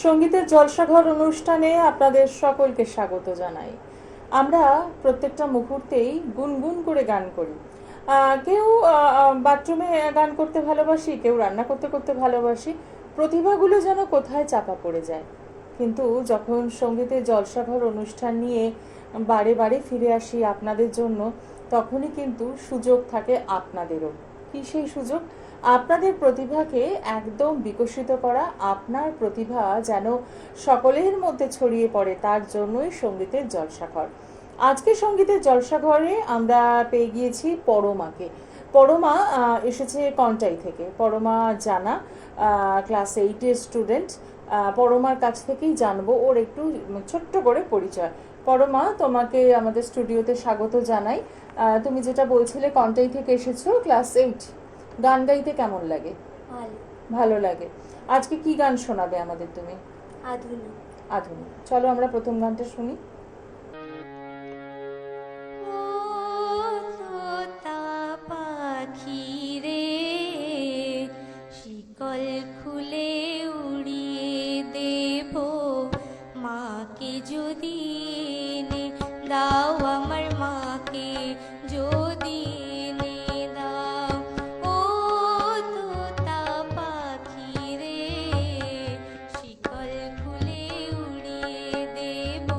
সঙ্গীতের জলসাঘর অনুষ্ঠানে আপনাদের সকলকে স্বাগত জানাই। আমরা প্রত্যেকটা মুহূর্তেই গুনগুন করে গান করি। কেউ বাথরুমে গান করতে ভালোবাসি, কেউ রান্না করতে করতে ভালোবাসি। প্রতিভাগুলো যেন কোথায় চাপা পড়ে যায়। কিন্তু যখন সঙ্গীতের জলসাঘর অনুষ্ঠান নিয়ে বারে বারে ফিরে আসি আপনাদের জন্য, তখনই কিন্তু সুযোগ থাকে আপনাদেরও। কি সেই সুযোগ? আপনাদের প্রতিভাকে একদম বিকশিত করা, আপনার প্রতিভা যেন সকলের মধ্যে ছড়িয়ে পড়ে, তার জন্যই সঙ্গীতের জলসাঘর। আজকে সঙ্গীতের জলসাঘরে আমরা পেয়ে গিয়েছি পরমাকে। পরমা এসেছে কন্টাই থেকে। পরমা জানা ক্লাস 8-এর স্টুডেন্ট। পরমার কাছ থেকেই জানবো ওর একটু ছোট্ট করে পরিচয়। পরমা, তোমাকে আমাদের স্টুডিওতে স্বাগত জানাই। তুমি যেটা বলছিলে কন্টাই থেকে এসেছো, ক্লাস 8। গান গাইতে কেমন লাগে? ভালো। ভালো লাগে। আজকে কি গান শোনাবে আমাদের তুমি? আধুনিক। আধুনিক। চলো আমরা প্রথম গানটা শুনি। ও তোতা পাখি রে, শিকল খুলে উড়িয়ে দেব, মাকে যদি এনে দাও, আমার মাকে যদি এনে দাও। ও তোতা পাখি রে, শিকল খুলে উড়িয়ে দেব,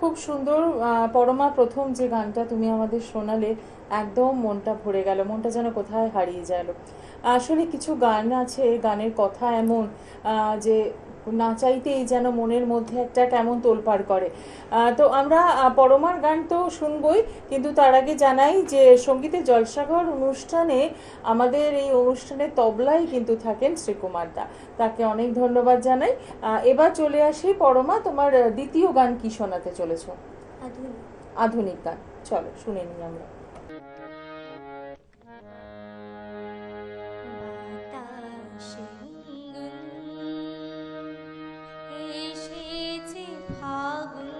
খুব সুন্দর। পরমা, প্রথম যে গানটা তুমি আমাদের শোনালে একদম মনটা ভরে গেল, মনটা যেন কোথায় হারিয়ে গেল। আসলে কিছু গান আছে, গানের কথা এমন যে না চাইতেই যেন মনের মধ্যে একটা কেমন তোলপাড় করে। তো আমরা পরমার গান তো শুনবই, কিন্তু তার আগে জানাই যে সঙ্গীতের জলসাঘর অনুষ্ঠানে আমাদের এই অনুষ্ঠানে তবলায় কিন্তু থাকেন শ্রীকুমার দা, তাকে অনেক ধন্যবাদ জানাই। এবার চলে আসি পরমা, তোমার দ্বিতীয় গান কি শোনাতে চলেছো? আধুনিক। আধুনিক গান, চলো শুনে নিই আমরা। বাতাসে গুনগুন এসেছে ফাগুন,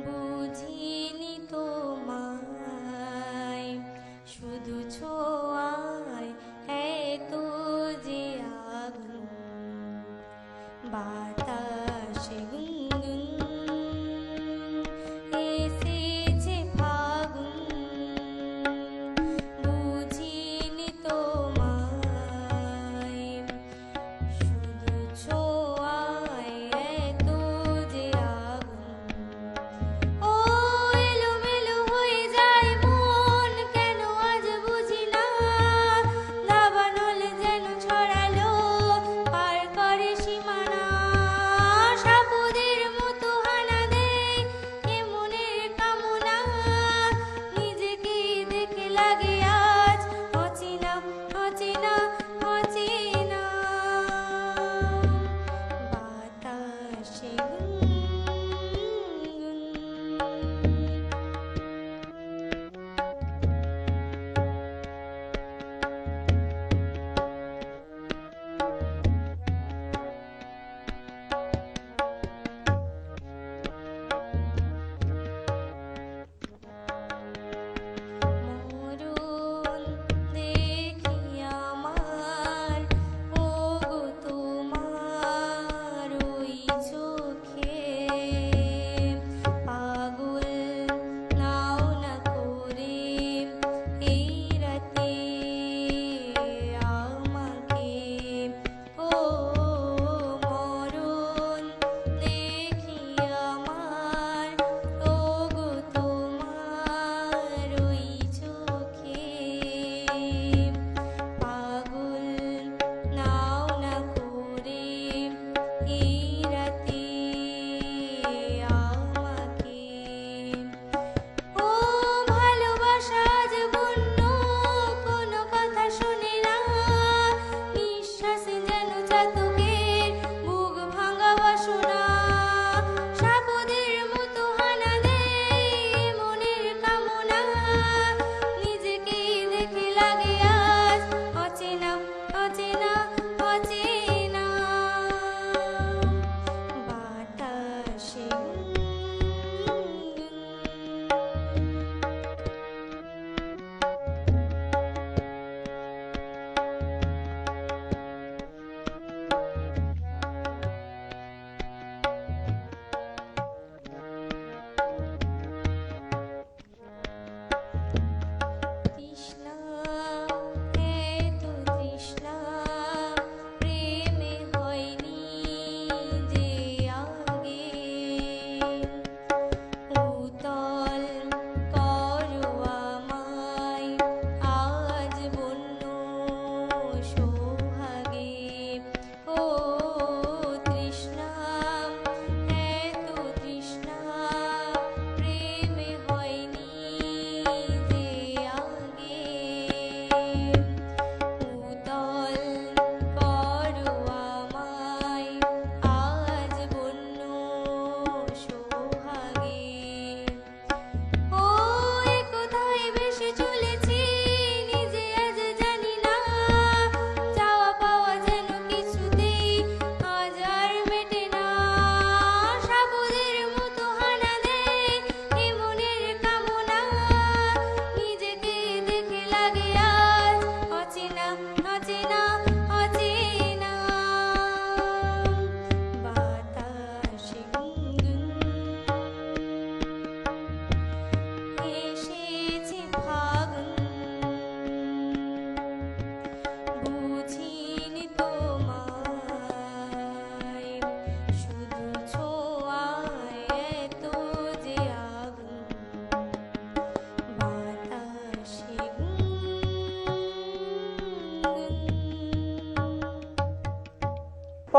বুঝিনি তোমায় শুধু ছোঁয়ায় এত যে আগুন। বাতাসে গুনগুন এসেছে ফাগুন, বুঝিনি তোমায় শুধু ছোঁয়ায় এত যে আগুন। ও এলোমেলো হয়ে যায় মন, কেন আজ বুঝি না, দাবানল যেন ছড়ালো পার করে সীমানা। সাপুদের মতো হানা দেয় এ মনের কামনা, নিজেকে দেখে লাগে আজ অচেনা অচেনা অচেনা। বাতাসে মরণ দেখি আমার, ওগো তোমার ওই চোখে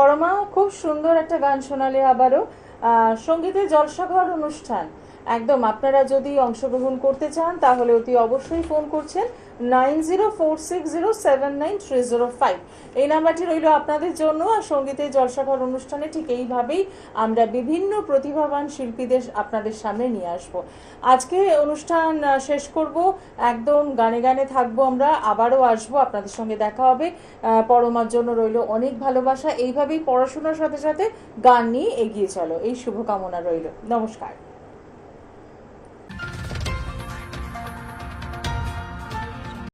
পরমা, খুব সুন্দর একটা গান শোনালে আবারও। সঙ্গীতের জলসাঘর অনুষ্ঠান, একদম আপনারা যদি অংশগ্রহণ করতে চান তাহলে অতি অবশ্যই ফোন করছেন 9046079305। এই নাম্বারটি রইল আপনাদের জন্য। আর সঙ্গীতের জলসাঘর অনুষ্ঠানে ঠিক এইভাবেই আমরা বিভিন্ন প্রতিভাবান শিল্পীদের আপনাদের সামনে নিয়ে আসব। আজকে অনুষ্ঠান শেষ করব, একদম গানে গানে থাকবো আমরা, আবারও আসবো, আপনাদের সঙ্গে দেখা হবে। পরমার জন্য রইল অনেক ভালোবাসা। এইভাবেই পড়াশোনার সাথে সাথে গান নিয়ে এগিয়ে চলো, এই শুভকামনা রইল। নমস্কার।